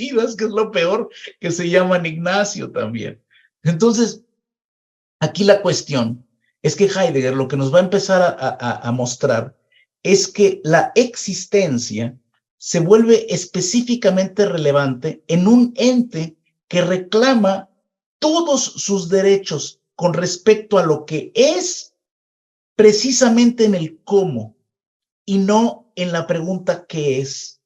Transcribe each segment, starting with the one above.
parecidas, que es lo peor, que se llaman Ignacio también. Entonces, aquí la cuestión es que Heidegger lo que nos va a empezar a mostrar es que la existencia se vuelve específicamente relevante en un ente que reclama todos sus derechos con respecto a lo que es, precisamente en el cómo y no en la pregunta ¿qué es?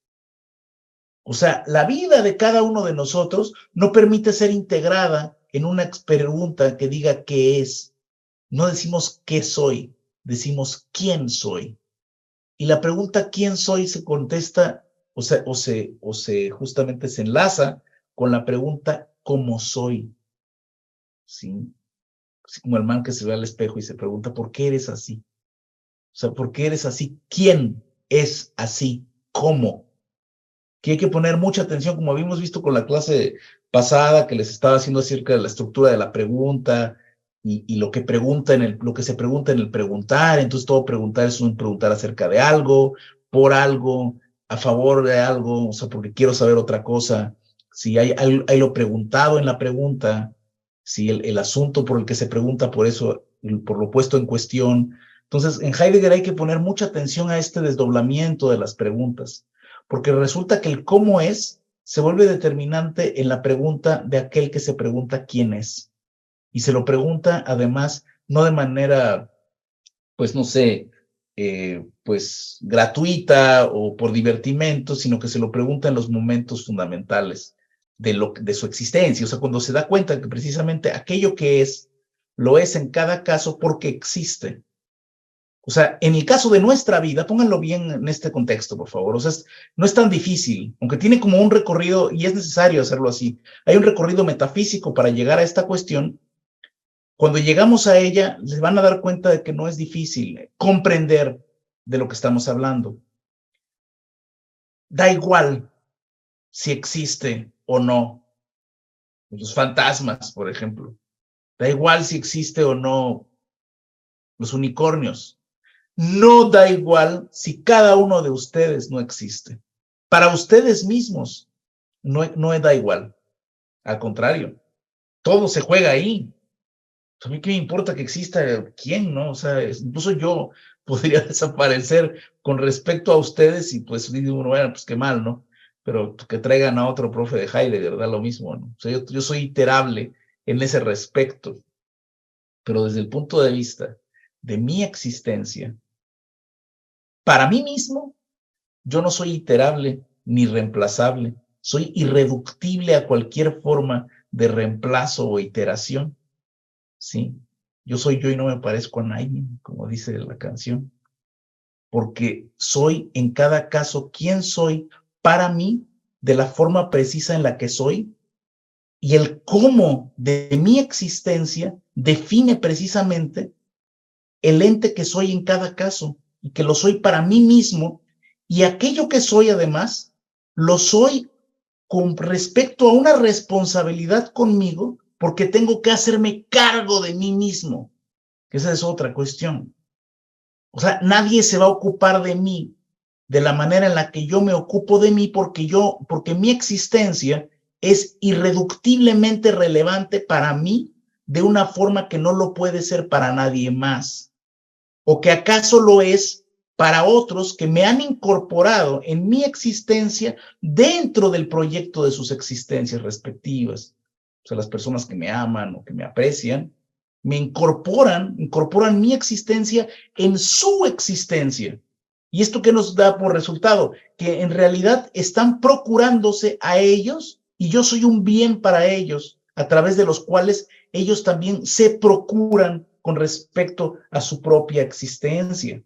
O sea, la vida de cada uno de nosotros no permite ser integrada en una pregunta que diga ¿qué es? No decimos qué soy, decimos quién soy. Y la pregunta quién soy se contesta o se justamente se enlaza con la pregunta cómo soy. ¿Sí? Así como el man que se ve al espejo y se pregunta ¿por qué eres así? O sea, ¿por qué eres así? ¿Quién es así? ¿Cómo? Que hay que poner mucha atención, como habíamos visto con la clase pasada que les estaba haciendo acerca de la estructura de la pregunta y lo que lo que se pregunta en el preguntar. Entonces todo preguntar es un preguntar acerca de algo, por algo, a favor de algo, o sea, porque quiero saber otra cosa. Si hay lo preguntado en la pregunta, si el asunto por el que se pregunta, por eso, por lo puesto en cuestión. Entonces, en Heidegger hay que poner mucha atención a este desdoblamiento de las preguntas, porque resulta que el cómo es se vuelve determinante en la pregunta de aquel que se pregunta quién es. Y se lo pregunta, además, no de manera, pues no sé, pues gratuita o por divertimento, sino que se lo pregunta en los momentos fundamentales de su existencia. O sea, cuando se da cuenta que precisamente aquello que es, lo es en cada caso porque existe. O sea, en el caso de nuestra vida, pónganlo bien en este contexto, por favor. O sea, no es tan difícil, aunque tiene como un recorrido, y es necesario hacerlo así. Hay un recorrido metafísico para llegar a esta cuestión. Cuando llegamos a ella, les van a dar cuenta de que no es difícil comprender de lo que estamos hablando. Da igual si existe o no los fantasmas, por ejemplo. Da igual si existe o no los unicornios. No da igual si cada uno de ustedes no existe. Para ustedes mismos no da igual. Al contrario, todo se juega ahí. A mí qué me importa que exista quién, ¿no? O sea, incluso yo podría desaparecer con respecto a ustedes y pues digo, bueno, pues qué mal, ¿no? Pero que traigan a otro profe de Heidegger, da lo mismo, ¿no? O sea, yo soy iterable en ese respecto, pero desde el punto de vista de mi existencia, para mí mismo, yo no soy iterable ni reemplazable, soy irreductible a cualquier forma de reemplazo o iteración, ¿sí? Yo soy yo y no me parezco a nadie, como dice la canción, porque soy en cada caso quien soy para mí, de la forma precisa en la que soy, y el cómo de mi existencia define precisamente el ente que soy en cada caso, y que lo soy para mí mismo, y aquello que soy además, lo soy con respecto a una responsabilidad conmigo, porque tengo que hacerme cargo de mí mismo, que esa es otra cuestión. O sea, nadie se va a ocupar de mí de la manera en la que yo me ocupo de mí, porque mi existencia es irreductiblemente relevante para mí de una forma que no lo puede ser para nadie más. ¿O que acaso lo es para otros que me han incorporado en mi existencia dentro del proyecto de sus existencias respectivas? O sea, las personas que me aman o que me aprecian, me incorporan mi existencia en su existencia. ¿Y esto qué nos da por resultado? Que en realidad están procurándose a ellos y yo soy un bien para ellos, a través de los cuales ellos también se procuran con respecto a su propia existencia.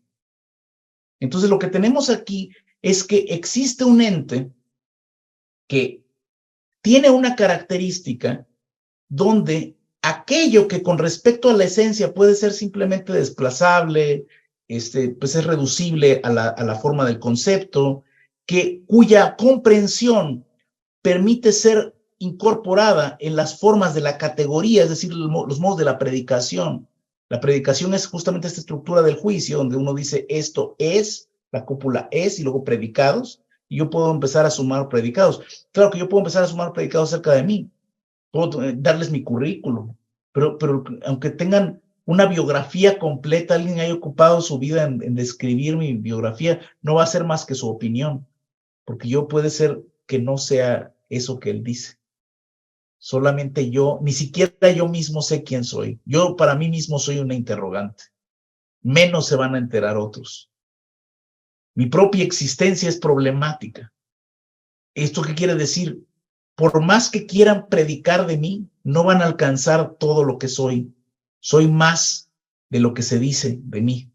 Entonces, lo que tenemos aquí es que existe un ente que tiene una característica donde aquello que con respecto a la esencia puede ser simplemente desplazable, pues es reducible a la forma del concepto, cuya comprensión permite ser incorporada en las formas de la categoría, es decir, los modos de la predicación. La predicación es justamente esta estructura del juicio, donde uno dice esto es, la cópula es, y luego predicados, y yo puedo empezar a sumar predicados. Claro que yo puedo empezar a sumar predicados acerca de mí, puedo darles mi currículum, pero aunque tengan una biografía completa, alguien haya ocupado su vida en describir mi biografía, no va a ser más que su opinión, porque yo puede ser que no sea eso que él dice. Solamente yo, ni siquiera yo mismo sé quién soy. Yo para mí mismo soy una interrogante. Menos se van a enterar otros. Mi propia existencia es problemática. ¿Esto qué quiere decir? Por más que quieran predicar de mí, no van a alcanzar todo lo que soy. Soy más de lo que se dice de mí.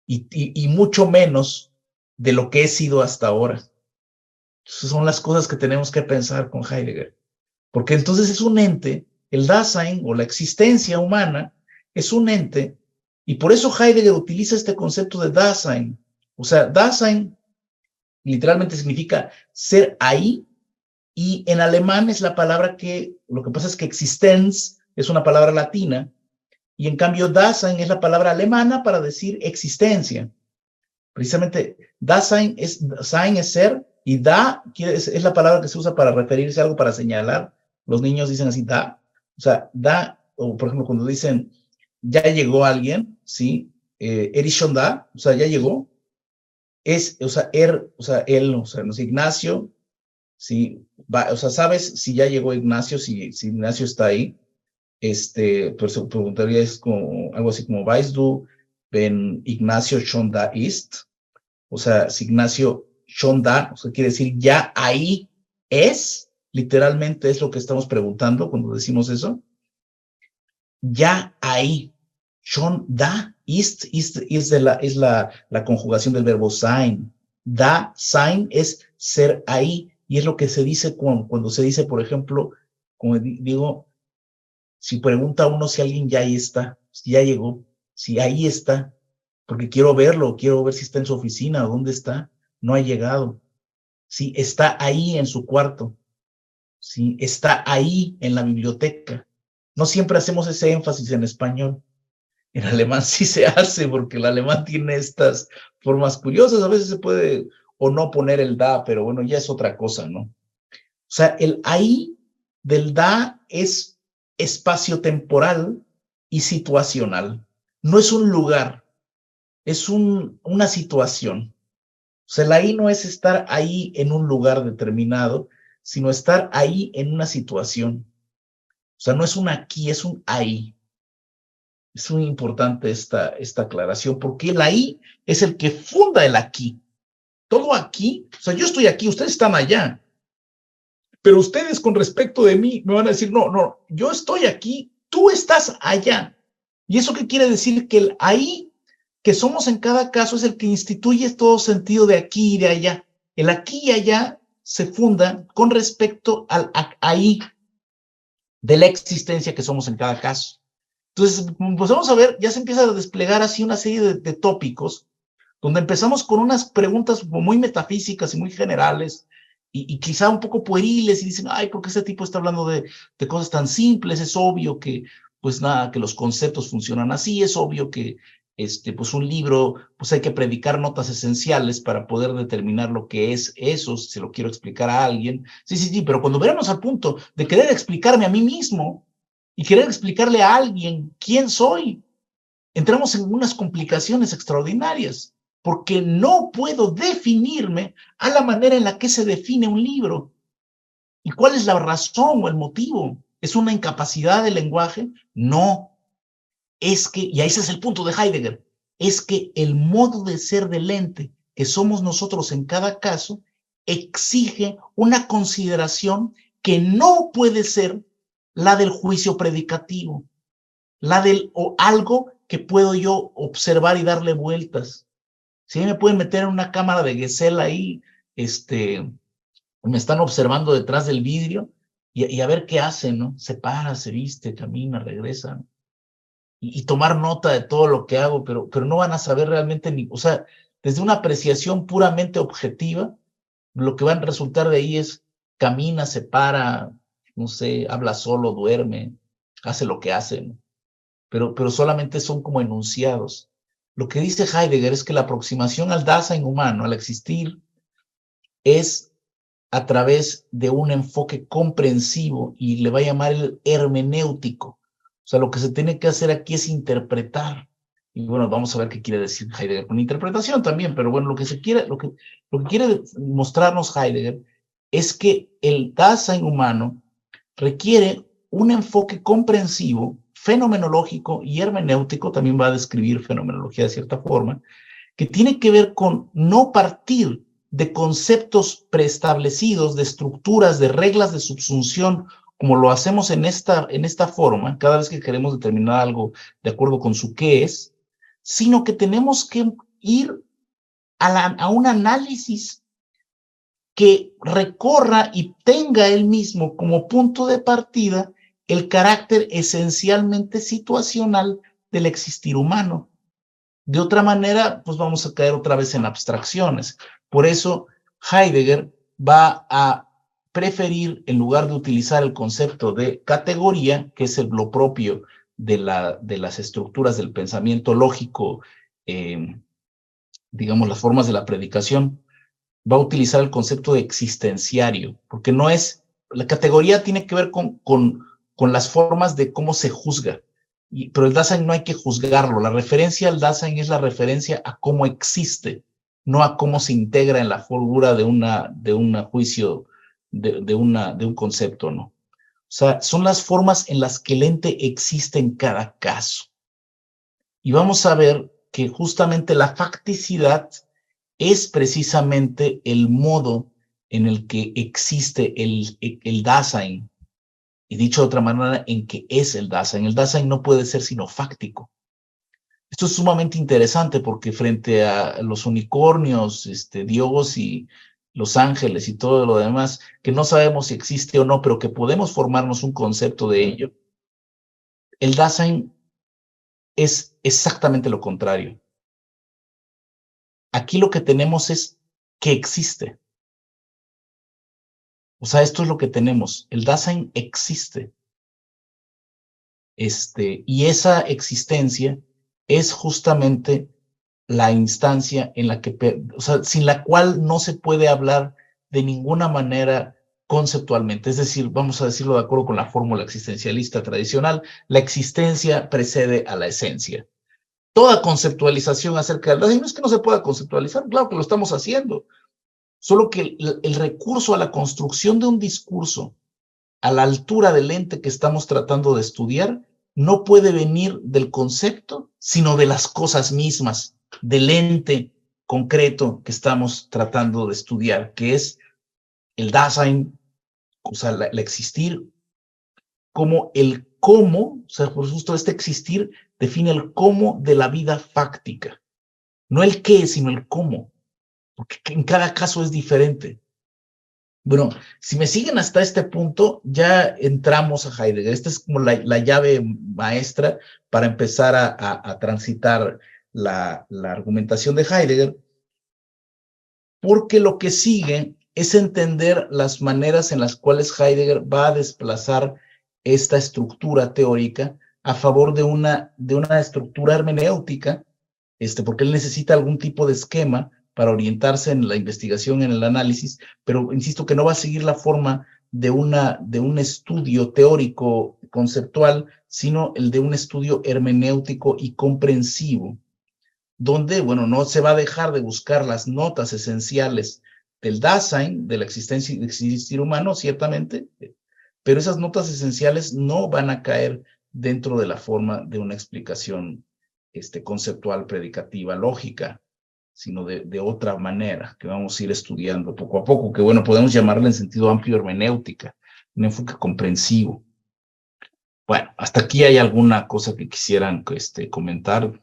Y mucho menos de lo que he sido hasta ahora. Esas son las cosas que tenemos que pensar con Heidegger. Porque entonces es un ente, el Dasein o la existencia humana es un ente, y por eso Heidegger utiliza este concepto de Dasein. O sea, Dasein literalmente significa ser ahí, y en alemán es la palabra que, lo que pasa es que Existenz es una palabra latina, y en cambio Dasein es la palabra alemana para decir existencia. Precisamente, Dasein es ser, y da es la palabra que se usa para referirse a algo, para señalar. Los niños dicen así, da. O sea, da, o por ejemplo, cuando dicen, ya llegó alguien, ¿sí? Erishon da, o sea, ya llegó. Es, o sea, él, o sea, no sé, Ignacio, ¿sí? Va, o sea, ¿sabes si ya llegó Ignacio, si Ignacio está ahí? Pues se preguntaría, es como, algo así como, ¿Weißt du, wenn Ignacio schon da ist? O sea, si Ignacio schon da, o sea, quiere decir ya ahí es, literalmente es lo que estamos preguntando cuando decimos eso. Ya ahí, schon da, ist es la conjugación del verbo sein. Da, sein es ser ahí, y es lo que se dice cuando se dice, por ejemplo, como digo, si pregunta uno si alguien ya ahí está, si ya llegó, si ahí está, porque quiero verlo, quiero ver si está en su oficina o dónde está, no ha llegado. Sí, está ahí en su cuarto, sí, está ahí en la biblioteca. No siempre hacemos ese énfasis en español. En alemán sí se hace, porque el alemán tiene estas formas curiosas. A veces se puede o no poner el da, pero bueno, ya es otra cosa, ¿no? O sea, el ahí del da es espacio-temporal y situacional. No es un lugar, es una situación. O sea, el ahí no es estar ahí en un lugar determinado, sino estar ahí en una situación. O sea, no es un aquí, es un ahí. Es muy importante esta aclaración, porque el ahí es el que funda el aquí. Todo aquí, o sea, yo estoy aquí, ustedes están allá. Pero ustedes con respecto de mí me van a decir, no, yo estoy aquí, tú estás allá. ¿Y eso qué quiere decir? Que el ahí que somos en cada caso es el que instituye todo sentido de aquí y de allá. El aquí y allá se funda con respecto al ahí de la existencia que somos en cada caso. Entonces, pues vamos a ver, ya se empieza a desplegar así una serie de tópicos, donde empezamos con unas preguntas muy metafísicas y muy generales, y quizá un poco pueriles, y dicen, ay, ¿por qué este tipo está hablando de cosas tan simples? Es obvio que, pues nada, que los conceptos funcionan así, es obvio que, pues un libro, pues hay que predicar notas esenciales para poder determinar lo que es eso, si se lo quiero explicar a alguien. Sí, pero cuando veremos al punto de querer explicarme a mí mismo y querer explicarle a alguien quién soy, entramos en unas complicaciones extraordinarias, porque no puedo definirme a la manera en la que se define un libro. ¿Y cuál es la razón o el motivo? ¿Es una incapacidad del lenguaje? No. Es que, y ese es el punto de Heidegger, es que el modo de ser del ente que somos nosotros en cada caso exige una consideración que no puede ser la del juicio predicativo, la del o algo que puedo yo observar y darle vueltas. Si me pueden meter en una cámara de Gesell ahí, me están observando detrás del vidrio y a ver qué hace, ¿no? Se para, se viste, camina, regresa, y tomar nota de todo lo que hago, pero no van a saber realmente ni, o sea, desde una apreciación puramente objetiva, lo que va a resultar de ahí es camina, se para, no sé, habla solo, duerme, hace lo que hace, ¿no? Pero solamente son como enunciados. Lo que dice Heidegger es que la aproximación al Dasein humano, al existir, es a través de un enfoque comprensivo y le va a llamar el hermenéutico. O sea, lo que se tiene que hacer aquí es interpretar. Y bueno, vamos a ver qué quiere decir Heidegger con interpretación también, pero bueno, lo que quiere mostrarnos Heidegger es que el Dasein humano requiere un enfoque comprensivo, fenomenológico y hermenéutico, también va a describir fenomenología de cierta forma, que tiene que ver con no partir de conceptos preestablecidos, de estructuras, de reglas de subsunción, como lo hacemos en esta forma, cada vez que queremos determinar algo de acuerdo con su qué es, sino que tenemos que ir a un análisis que recorra y tenga él mismo como punto de partida el carácter esencialmente situacional del existir humano. De otra manera, pues vamos a caer otra vez en abstracciones. Por eso, Heidegger va a preferir, en lugar de utilizar el concepto de categoría, que es lo propio de las estructuras del pensamiento lógico, digamos, las formas de la predicación, va a utilizar el concepto de existenciario, porque no es, la categoría tiene que ver con las formas de cómo se juzga, pero el Dasein no hay que juzgarlo, la referencia al Dasein es la referencia a cómo existe, no a cómo se integra en la figura de un juicio, de un concepto, ¿no? O sea, son las formas en las que el ente existe en cada caso. Y vamos a ver que justamente la facticidad es precisamente el modo en el que existe el Dasein, y dicho de otra manera, en que es el Dasein. El Dasein no puede ser sino fáctico. Esto es sumamente interesante porque frente a los unicornios, Dios y los ángeles y todo lo demás, que no sabemos si existe o no, pero que podemos formarnos un concepto de ello, el Dasein es exactamente lo contrario. Aquí lo que tenemos es que existe. O sea, esto es lo que tenemos. El Dasein existe. Y esa existencia es justamente la instancia en la que, o sea, sin la cual no se puede hablar de ninguna manera conceptualmente. Es decir, vamos a decirlo de acuerdo con la fórmula existencialista tradicional, la existencia precede a la esencia. Toda conceptualización acerca del Dasein no es que no se pueda conceptualizar, claro que lo estamos haciendo, solo que el recurso a la construcción de un discurso a la altura del ente que estamos tratando de estudiar no puede venir del concepto, sino de las cosas mismas, del ente concreto que estamos tratando de estudiar, que es el Dasein, o sea, el existir, como el cómo, o sea, por justo este existir define el cómo de la vida fáctica. No el qué, sino el cómo, porque en cada caso es diferente. Bueno, si me siguen hasta este punto, ya entramos a Heidegger. Esta es como la llave maestra para empezar a transitar la argumentación de Heidegger, porque lo que sigue es entender las maneras en las cuales Heidegger va a desplazar esta estructura teórica a favor de una estructura hermenéutica, porque él necesita algún tipo de esquema para orientarse en la investigación, en el análisis, pero insisto que no va a seguir la forma de un estudio teórico conceptual, sino el de un estudio hermenéutico y comprensivo, donde, bueno, no se va a dejar de buscar las notas esenciales del Dasein, de la existencia y del existir humano, ciertamente, pero esas notas esenciales no van a caer dentro de la forma de una explicación conceptual, predicativa, lógica, sino de otra manera, que vamos a ir estudiando poco a poco, que bueno, podemos llamarla en sentido amplio hermenéutica, un enfoque comprensivo. Bueno, hasta aquí hay alguna cosa que quisieran comentar.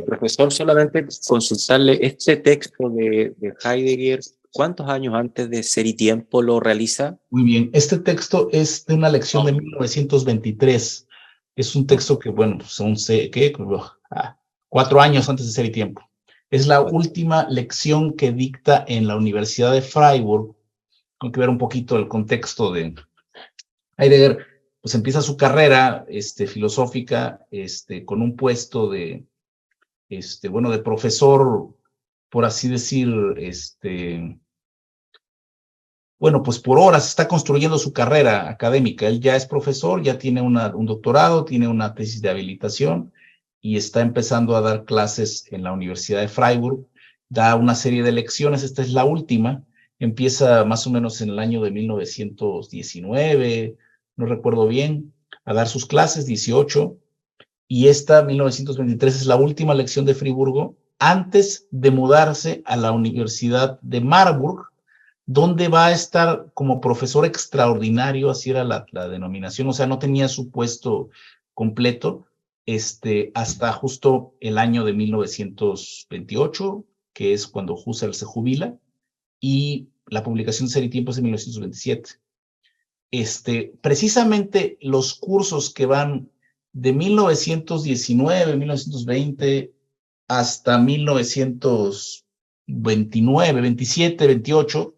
Profesor, solamente consultarle este texto de Heidegger, ¿cuántos años antes de Ser y Tiempo lo realiza? Muy bien, este texto es de una lección de 1923. Es un texto que, bueno, son, ¿qué? 4 años antes de Ser y Tiempo. Es la última lección que dicta en la Universidad de Freiburg. Hay que ver un poquito el contexto de Heidegger. Pues empieza su carrera filosófica con un puesto de bueno, de profesor, por así decir, bueno, pues por horas está construyendo su carrera académica. Él ya es profesor, ya tiene un doctorado, tiene una tesis de habilitación y está empezando a dar clases en la Universidad de Freiburg. Da una serie de lecciones, esta es la última. Empieza más o menos en el año de 1919, no recuerdo bien, a dar sus clases, 18. Y esta, 1923, es la última lección de Friburgo antes de mudarse a la Universidad de Marburg, donde va a estar como profesor extraordinario, así era la denominación, o sea, no tenía su puesto completo, hasta justo el año de 1928, que es cuando Husserl se jubila, y la publicación de Ser y Tiempo es en 1927. Precisamente los cursos que van de 1919, 1920 hasta 1929, 27, 28,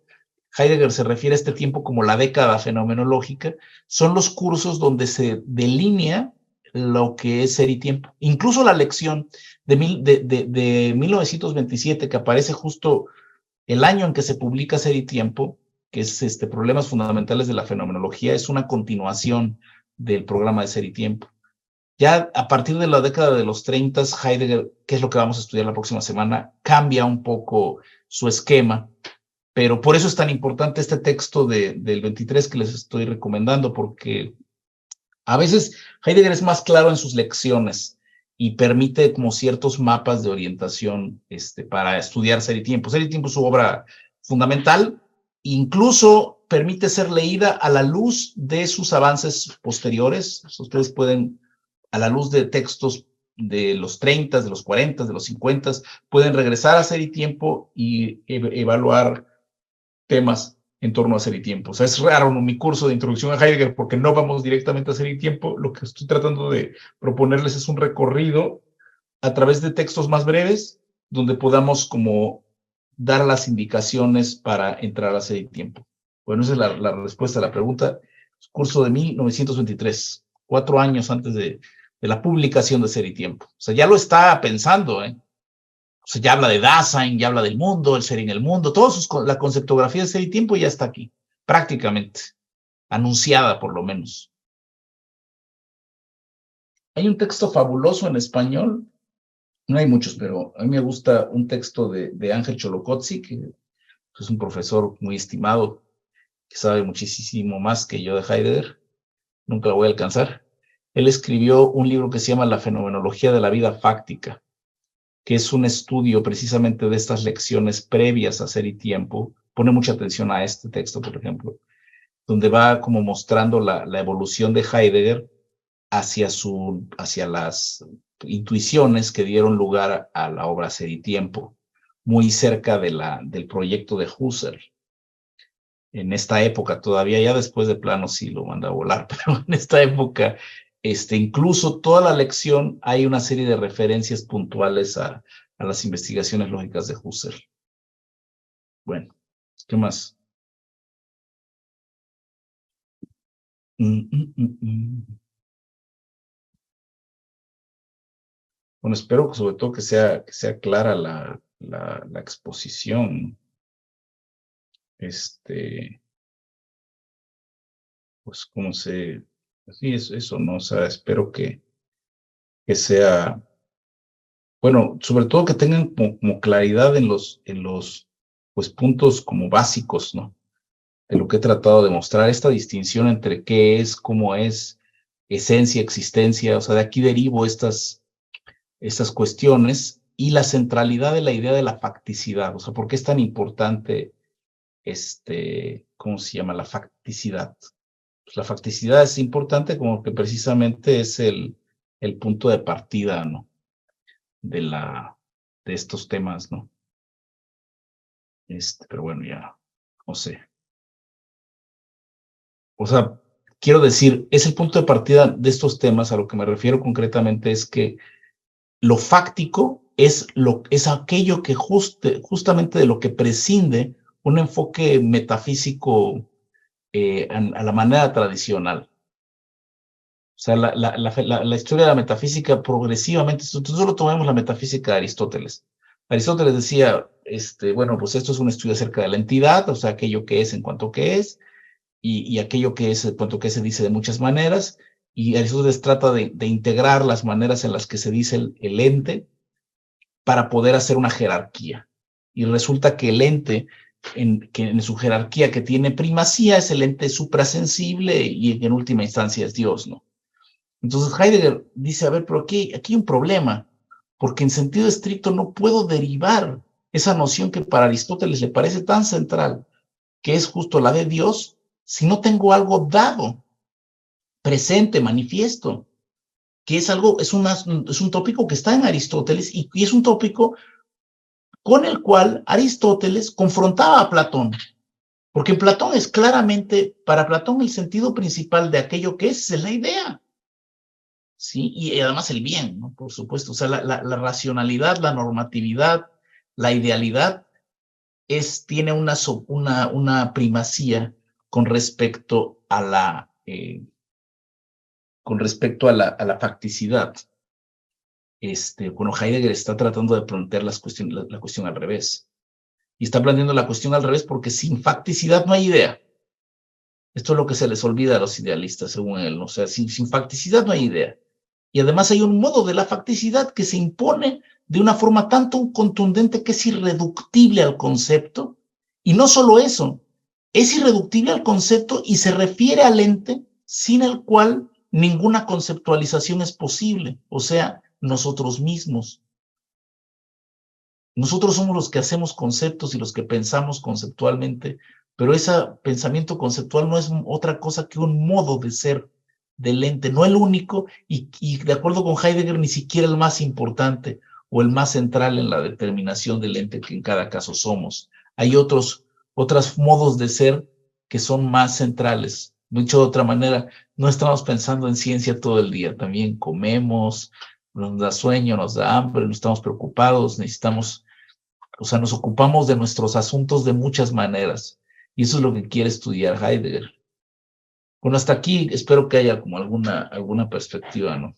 Heidegger se refiere a este tiempo como la década fenomenológica, son los cursos donde se delinea lo que es Ser y Tiempo. Incluso la lección de 1927, que aparece justo el año en que se publica Ser y Tiempo, que es Problemas Fundamentales de la Fenomenología, es una continuación del programa de Ser y Tiempo. Ya a partir de la década de los 30, Heidegger, que es lo que vamos a estudiar la próxima semana, cambia un poco su esquema, pero por eso es tan importante este texto del 23 que les estoy recomendando, porque a veces Heidegger es más claro en sus lecciones y permite como ciertos mapas de orientación para estudiar Ser y Tiempo. Ser y Tiempo es su obra fundamental, incluso permite ser leída a la luz de sus avances posteriores. Ustedes pueden, a la luz de textos de los 30, de los 40, de los 50, pueden regresar a Ser y Tiempo y evaluar temas en torno a Ser y Tiempo. O sea, es raro en mi curso de introducción a Heidegger porque no vamos directamente a Ser y Tiempo. Lo que estoy tratando de proponerles es un recorrido a través de textos más breves donde podamos como dar las indicaciones para entrar a Ser y Tiempo. Bueno, esa es la respuesta a la pregunta. Curso de 1923, 4 años antes de la publicación de Ser y Tiempo. O sea, ya lo está pensando, ¿eh? O sea, ya habla de Dasein, ya habla del mundo, el ser en el mundo, la conceptografía de Ser y Tiempo ya está aquí, prácticamente, anunciada por lo menos. Hay un texto fabuloso en español, no hay muchos, pero a mí me gusta un texto de Ángel Cholocotzi, que es un profesor muy estimado, que sabe muchísimo más que yo de Heidegger, nunca lo voy a alcanzar. Él escribió un libro que se llama La fenomenología de la vida fáctica, que es un estudio precisamente de estas lecciones previas a Ser y Tiempo. Pone mucha atención a este texto, por ejemplo, donde va como mostrando la evolución de Heidegger hacia las intuiciones que dieron lugar a la obra Ser y Tiempo, muy cerca del proyecto de Husserl. En esta época todavía, ya después de plano sí lo manda a volar, pero en esta época, incluso toda la lección hay una serie de referencias puntuales a las investigaciones lógicas de Husserl. Bueno, ¿qué más? Bueno, espero que sobre todo que sea clara la exposición. Pues como sí, es eso, ¿no? O sea, espero que sea, bueno, sobre todo que tengan como claridad en los pues puntos como básicos, ¿no? De lo que he tratado de mostrar, esta distinción entre qué es, cómo es, esencia, existencia, o sea, de aquí derivo estas cuestiones y la centralidad de la idea de la facticidad, o sea, ¿por qué es tan importante, ¿cómo se llama? La facticidad. Pues la facticidad es importante como que precisamente es el punto de partida, ¿no? De estos temas, ¿no? Pero bueno, ya, no sé. O sea, quiero decir, es el punto de partida de estos temas, a lo que me refiero concretamente es que lo fáctico es aquello que justamente de lo que prescinde un enfoque metafísico a la manera tradicional. O sea, la historia de la metafísica progresivamente, solo tomemos la metafísica de Aristóteles. Aristóteles decía, bueno, pues esto es un estudio acerca de la entidad, o sea, aquello que es en cuanto que es, y aquello que es en cuanto que se dice de muchas maneras, y Aristóteles trata de integrar las maneras en las que se dice el ente para poder hacer una jerarquía. Y resulta que el ente, que en su jerarquía que tiene primacía, es el ente suprasensible y en última instancia es Dios, ¿no? Entonces Heidegger dice, a ver, pero aquí hay un problema, porque en sentido estricto no puedo derivar esa noción que para Aristóteles le parece tan central, que es justo la de Dios, si no tengo algo dado, presente, manifiesto, que es algo, es un tópico que está en Aristóteles y es un tópico con el cual Aristóteles confrontaba a Platón, porque Platón es claramente, para Platón el sentido principal de aquello que es la idea. ¿Sí? Y además el bien, ¿no? Por supuesto, o sea, la racionalidad, la normatividad, la idealidad tiene una primacía con respecto a la facticidad. Bueno, Heidegger está tratando de plantear la cuestión al revés. Y está planteando la cuestión al revés porque sin facticidad no hay idea. Esto es lo que se les olvida a los idealistas, según él, ¿no? O sea, sin facticidad no hay idea. Y además hay un modo de la facticidad que se impone de una forma tanto contundente que es irreductible al concepto. Y no solo eso, es irreductible al concepto y se refiere al ente sin el cual ninguna conceptualización es posible, o sea, nosotros mismos. Nosotros somos los que hacemos conceptos y los que pensamos conceptualmente, pero ese pensamiento conceptual no es otra cosa que un modo de ser del ente, no el único y de acuerdo con Heidegger ni siquiera el más importante o el más central en la determinación del ente que en cada caso somos. Hay otros modos de ser que son más centrales. Dicho de otra manera, no estamos pensando en ciencia todo el día, también comemos, nos da sueño, nos da hambre, no estamos preocupados, o sea, nos ocupamos de nuestros asuntos de muchas maneras. Y eso es lo que quiere estudiar Heidegger. Bueno, hasta aquí espero que haya como alguna perspectiva, ¿no?